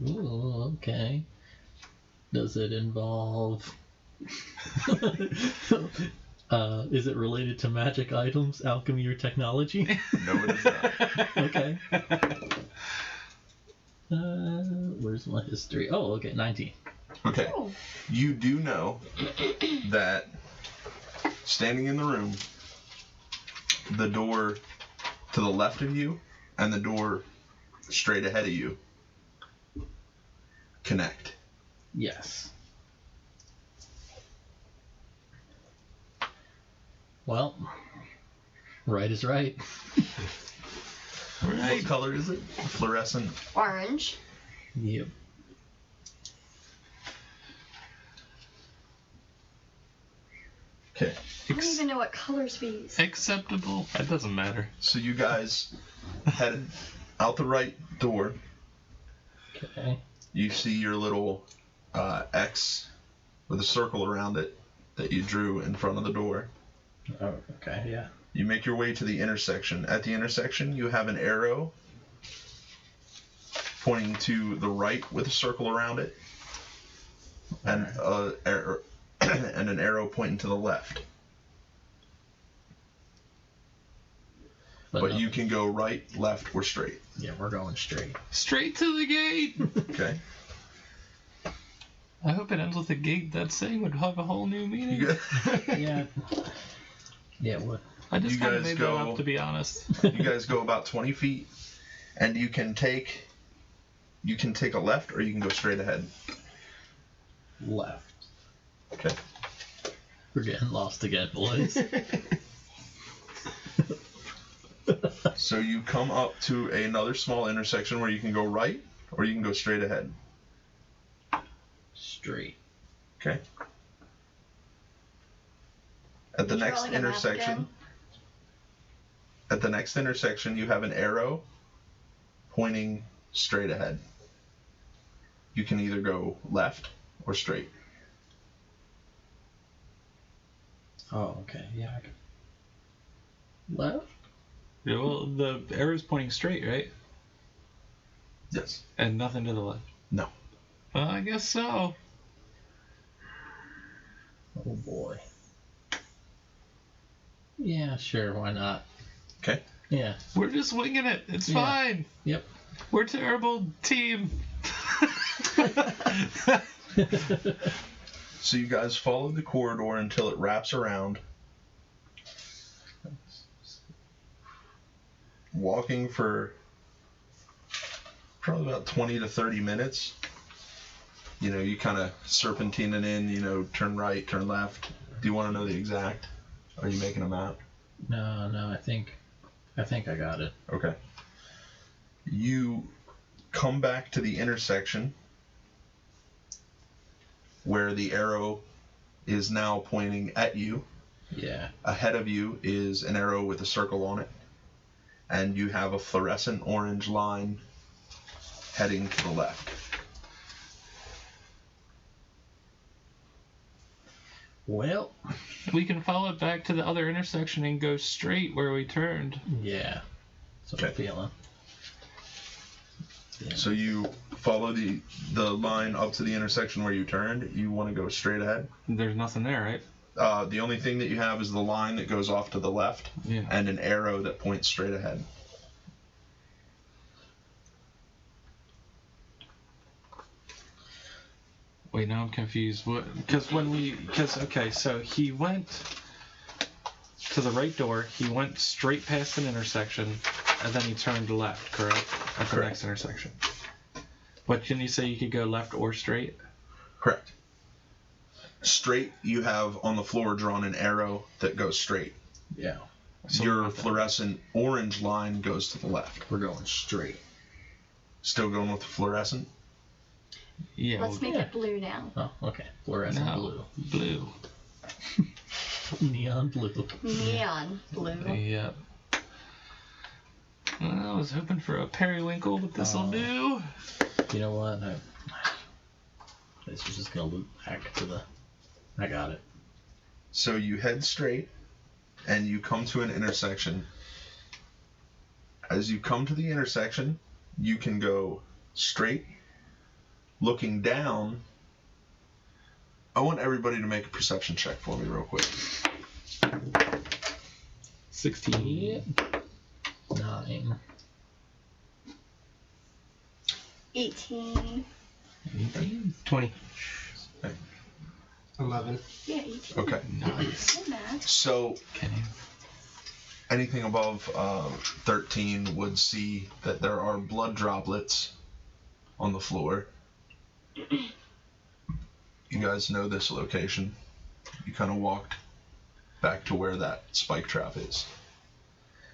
Ooh, okay. Does it involve... is it related to magic items, alchemy, or technology? No, it is not. Okay. Where's my history? Oh, okay, 19. Okay. Oh. You do know that standing in the room, the door to the left of you and the door straight ahead of you connect. Yes. Well, right is right. What color is it? Fluorescent. Orange. Yep. Okay. I don't even know what colors we use. Acceptable. That doesn't matter. So you guys head out the right door. Okay. You see your little X with a circle around it that you drew in front of the door. Oh, okay, yeah. You make your way to the intersection. At the intersection, you have an arrow pointing to the right with a circle around it, and and an arrow pointing to the left. But no- you can go right, left, or straight. Yeah, we're going straight. Straight to the gate. Okay. I hope it ends with a gate. That saying would have a whole new meaning. You guys, Yeah. Yeah, what? I just you kind of guys made go- that up, to be honest. you guys go about 20 feet, and you can take a left, or you can go straight ahead. Left. Okay. We're getting lost again, boys. So you come up to another small intersection where you can go right, or you can go straight ahead. Straight. Okay. At the You next drawing a map intersection, again? at the next intersection, you have an arrow pointing straight ahead. You can either go left or straight. Oh, okay. Yeah. Left? Yeah, well, the arrow's pointing straight, right? Yes. And nothing to the left. No. Well, I guess so. Oh boy. Yeah, sure, why not? Okay. Yeah. We're just winging it. It's Yeah. fine. Yep. We're a terrible team. So you guys follow the corridor until it wraps around. Walking for probably about 20 to 30 minutes. You know, you kind of serpentining in, turn right, turn left. Do you want to know the exact? Are you making a map? No, I think I got it. Okay. You come back to the intersection where the arrow is now pointing at you. Yeah. Ahead of you is an arrow with a circle on it. And you have a fluorescent orange line heading to the left. Well, We can follow it back to the other intersection and go straight where we turned. yeah. So I'm Okay. feeling. Yeah. So you follow the line up to the intersection where you turned. You want to go straight ahead. There's nothing there, right? The only thing that you have is the line that goes off to the left Yeah. and an arrow that points straight ahead. Wait, now I'm confused. What? Okay, so he went to the right door. He went straight past an intersection, and then he turned left, correct? At the next intersection. But can you say you could go left or straight? Correct. Straight, you have on the floor drawn an arrow that goes straight. Yeah. So Your fluorescent orange line goes to the left. We're going straight. Still going with the fluorescent? Yeah. Let's make it blue now. Oh, okay. Fluorescent blue. Blue. Neon blue. Neon blue. Yep. Well, I was hoping for a periwinkle, but this'll do. You know what? This is just gonna loop back to the. I got it. So you head straight, and you come to an intersection. As you come to the intersection, you can go straight, looking down. I want everybody to make a perception check for me real quick. 16. 9. 18. 18. 20. 11. Yeah, 18. Okay. Nice. Good math. So Can you? anything above 13 would see that there are blood droplets on the floor. You guys know this location. You kind of walked back to where that spike trap is.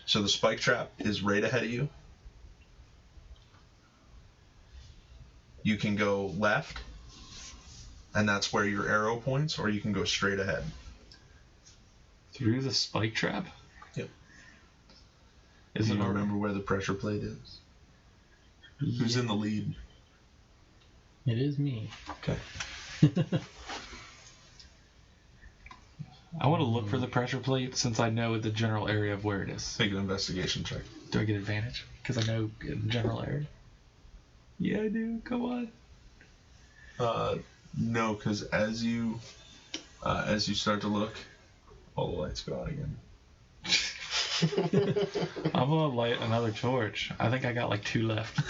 So the spike trap is right ahead of you. You can go left, and that's where your arrow points, or you can go straight ahead. Through the spike trap? Yep. Is Do it you a remember where the pressure plate is? Who's in the lead? It is me. Okay. I want to look for the pressure plate since I know the general area of where it is. Make an investigation check. Do I get advantage? Because I know the general area. Yeah, I do. Come on. No, because as you start to look, all the lights go out again. I'm gonna light another torch. I think I got like 2 left.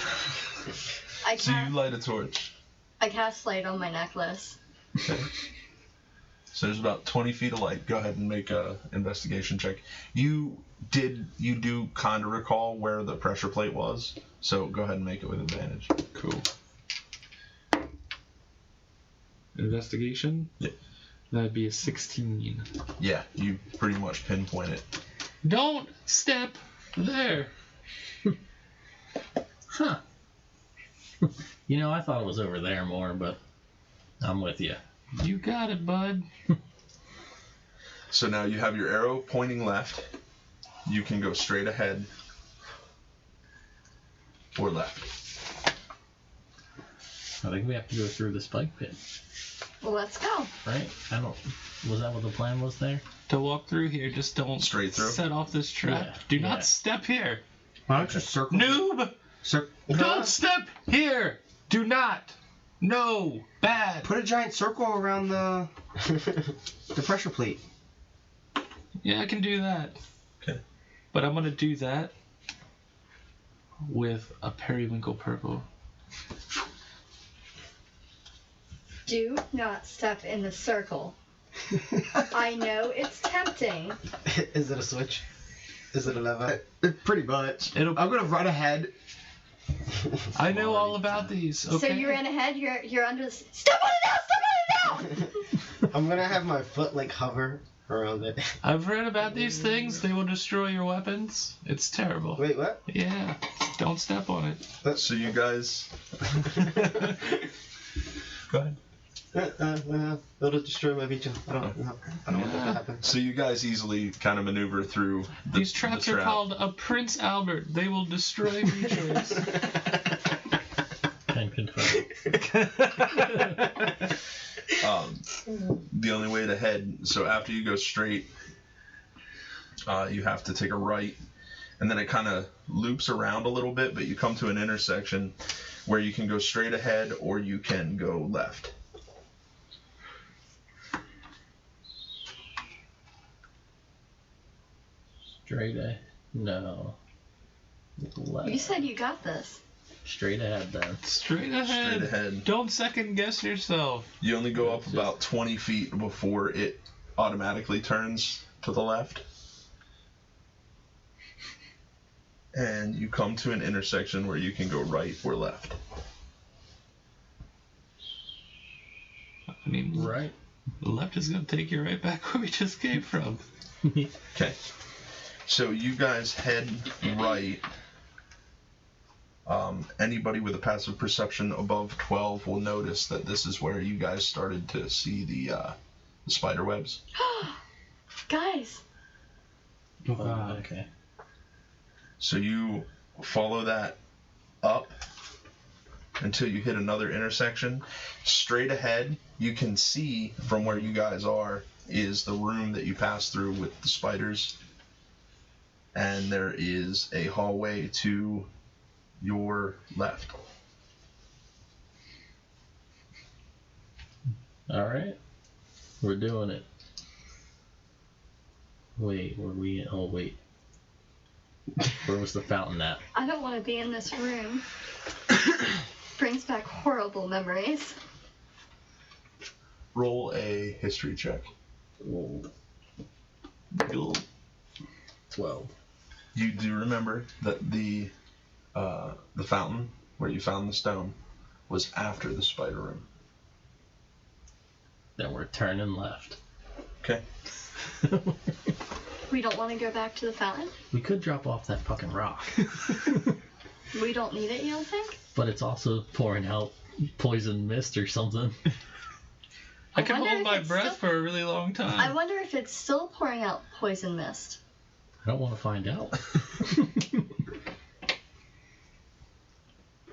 So you light a torch. I cast light on my necklace. Okay. So there's about 20 feet of light. Go ahead and make a investigation check. You do kind of recall where the pressure plate was, so go ahead and make it with advantage. Cool. Investigation? Yep. That'd be a 16. Yeah, you pretty much pinpoint it. Don't step there. Huh. You know, I thought it was over there more, but I'm with you. You got it, bud. So now you have your arrow pointing left. You can go straight ahead or left. I think we have to go through the spike pit, Well, let's go. right? Was that what the plan was there? To walk through here, just don't Straight through? set off this trap. Yeah, Do yeah. not step here. Why don't you circle? Noob! Don't step here! Do not! No! Bad! Put a giant circle around the pressure plate. Yeah, I can do that. Okay. But I'm gonna do that with a periwinkle purple. Do not step in the circle. I know it's tempting. Is it a switch? Is it a lever? Pretty much. It'll- I'm gonna run ahead. I know all about these. Okay. So you ran ahead. You're under. Step on it now! Step on it now! I'm gonna have my foot like hover around it. I've read about these things. They will destroy your weapons. It's terrible. Wait, what? Yeah. Don't step on it. So you guys. Go ahead. It'll destroy my vision. I don't want that to happen. So you guys easily kind of maneuver through These traps the are trap. called a Prince Albert. They will destroy creatures. Can confirm. The only way to head, so after you go straight, you have to take a right, and then it kind of loops around a little bit, but you come to an intersection where you can go straight ahead or you can go left. Straight ahead. No. Left. You said you got this. Straight ahead then. Straight ahead. Straight ahead. Don't second guess yourself. You only go up about 20 feet before it automatically turns to the left. and you come to an intersection where you can go right or left. I mean, Right. the left is going to take you right back where we just came from. Okay. So you guys head right. Anybody with a passive perception above 12 will notice that this is where you guys started to see the spider webs. Guys, Oh, God. Okay. So you follow that up until you hit another intersection. Straight ahead, you can see from where you guys are is the room that you passed through with the spiders. And there is a hallway to your left. Alright. We're doing it. Wait, were we... Oh, wait. Where was the fountain at? I don't want to be in this room. Brings back horrible memories. Roll a history check. Whoa. 12. You do remember that the fountain where you found the stone was after the spider room. Then we're turning left. Okay. We don't want to go back to the fountain. We could drop off that fucking rock. We don't need it, you don't think? But it's also pouring out poison mist or something. I can wonder hold if my it's breath still- for a really long time. I wonder if it's still pouring out poison mist. I don't want to find out.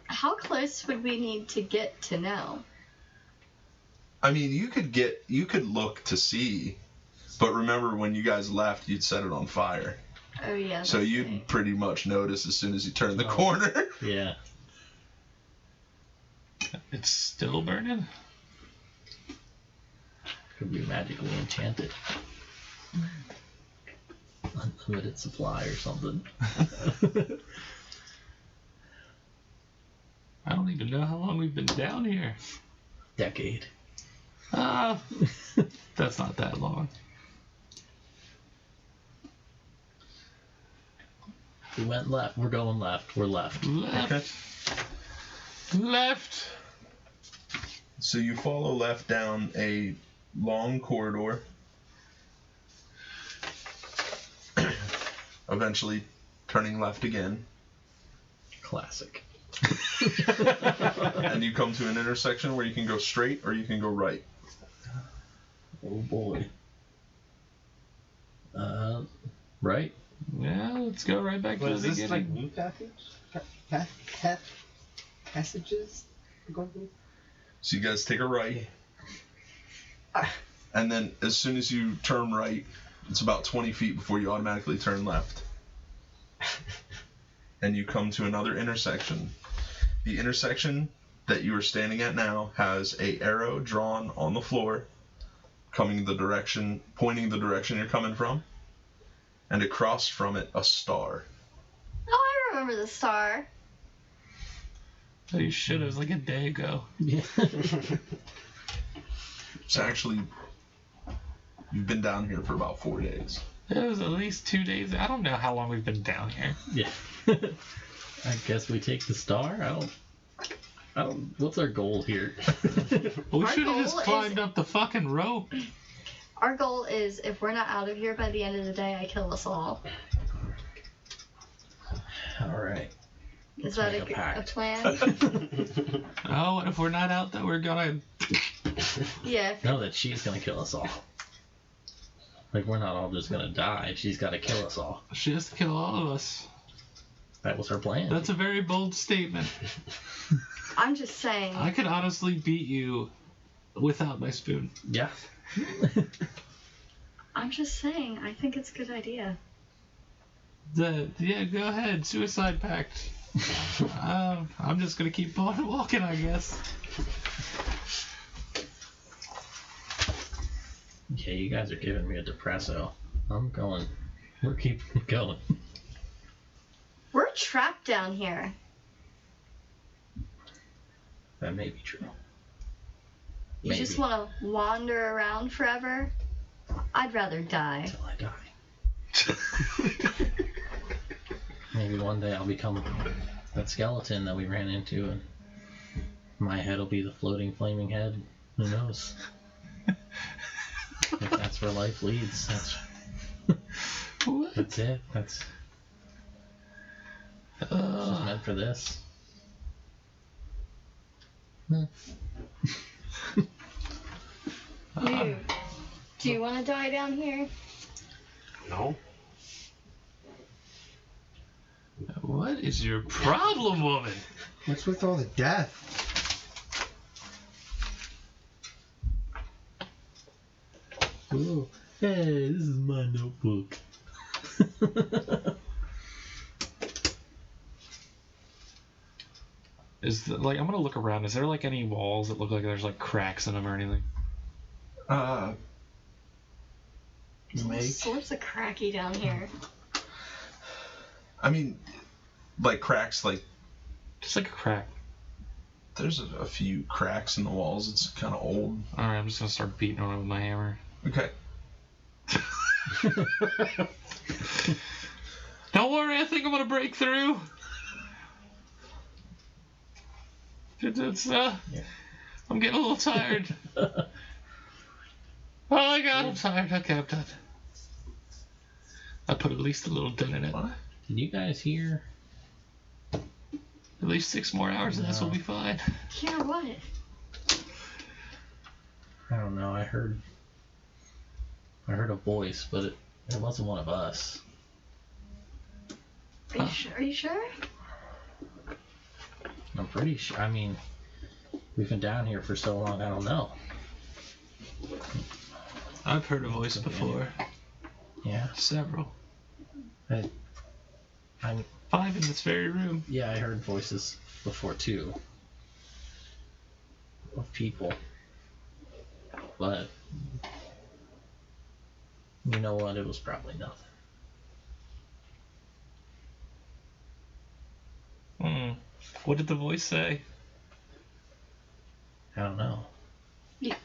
How close would we need to get to know? I mean, you could look to see, but remember when you guys left, you'd set it on fire. Oh yeah. So that's you'd right. pretty much notice as soon as you turn the Oh. corner. Yeah. It's still burning? Could be magically enchanted. Unlimited supply or something. I don't even know how long we've been down here. Decade. That's not that long. We went left. We're going left. We're left. Left. Left. So you follow left down a long corridor, eventually turning left again, Classic. and you come to an intersection where you can go straight or you can go right. Oh boy. Right? Yeah, let's go right back to the Is this beginning. like new passages? we're going through? So you guys take a right, and then as soon as you turn right, it's about 20 feet before you automatically turn left. And you come to another intersection. The intersection that you are standing at now has a arrow drawn on the floor, pointing the direction you're coming from, and across from it a star. Oh, I remember the star. Oh, you should. It was like a day ago. Yeah. It's actually, you've been down here for about 4 days. It was at least 2 days. I don't know how long we've been down here. Yeah. I guess we take the star. I don't. What's our goal here? Well, we Our should have just goal climbed is- up the fucking rope. Our goal is, if we're not out of here by the end of the day, I kill us all. All right. Is Let's that make a a pact. plan? Oh, and if we're not out, then we're gonna. Yeah. Know that she's gonna kill us all. Like we're not all just gonna die. She's got to kill us all. She has to kill all of us. That was her plan. That's a very bold statement. I'm just saying. I could honestly beat you without my spoon. Yeah. I'm just saying. I think it's a good idea. Yeah, go ahead. Suicide pact. I'm just gonna keep on walking, I guess. Yeah, you guys are giving me a depresso. I'm going. We're keeping going. We're trapped down here. That may be true. You just Maybe. want to wander around forever? I'd rather die. Until I die. Maybe one day I'll become that skeleton that we ran into, and my head will be the floating flaming head. Who knows? If that's where life leads, that's it. That's just meant for this. Do you want to die down here? No. What is your problem, woman? What's with all the death? Ooh. Hey, this is my notebook. I'm gonna look around. Is there like any walls that look like there's like cracks in them or anything? There's all sorts of cracky down here. I mean, like cracks, like Just like a crack. there's a few cracks in the walls. It's kind of old. All right, I'm just gonna start beating on it with my hammer. Okay. Don't worry, I think I'm gonna break through. I'm getting a little tired. Oh my god, I'm tired. Okay, I'm done. I put at least a little dent in it. What? Did you guys hear? At least 6 more hours and this will be fine. Yeah, what? I don't know. I heard a voice, but it wasn't one of us. Are you sure? I'm pretty sure. I mean, we've been down here for so long. I don't know. I've heard a voice before. Yeah. Several. I'm 5 in this very room. Yeah, I heard voices before too. Of people. But you know what? It was probably nothing. What did the voice say? I don't know.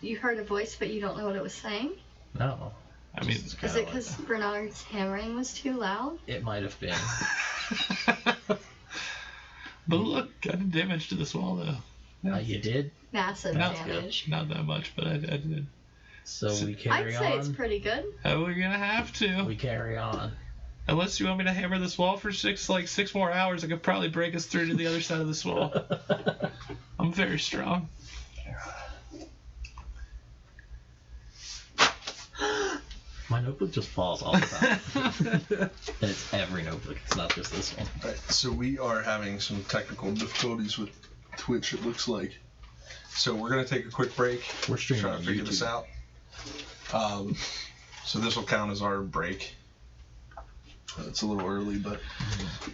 You heard a voice, but you don't know what it was saying? No. I mean, Just Is kinda it because Bernard's hammering was too loud? It might have been. but look, I did damage to this wall though. You did? Massive That's damage. Not that much, but I did. So we I'd carry say on. it's pretty good. Oh, we're gonna have to. We carry on. Unless you want me to hammer this wall for 6 more hours, I could probably break us through to the other side of this wall. I'm very strong. My notebook just falls all the time. And it's every notebook. It's not just this one. Alright, so we are having some technical difficulties with Twitch, it looks like. So we're going to take a quick break. We're streaming Try to on figure YouTube. this out. So this will count as our break. It's a little early, but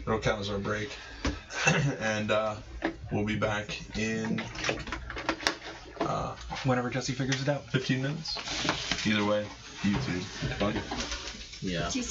it'll count as our break. And we'll be back in Whenever Jesse figures it out. 15 minutes. Either way, YouTube. Bye. Yeah. Do you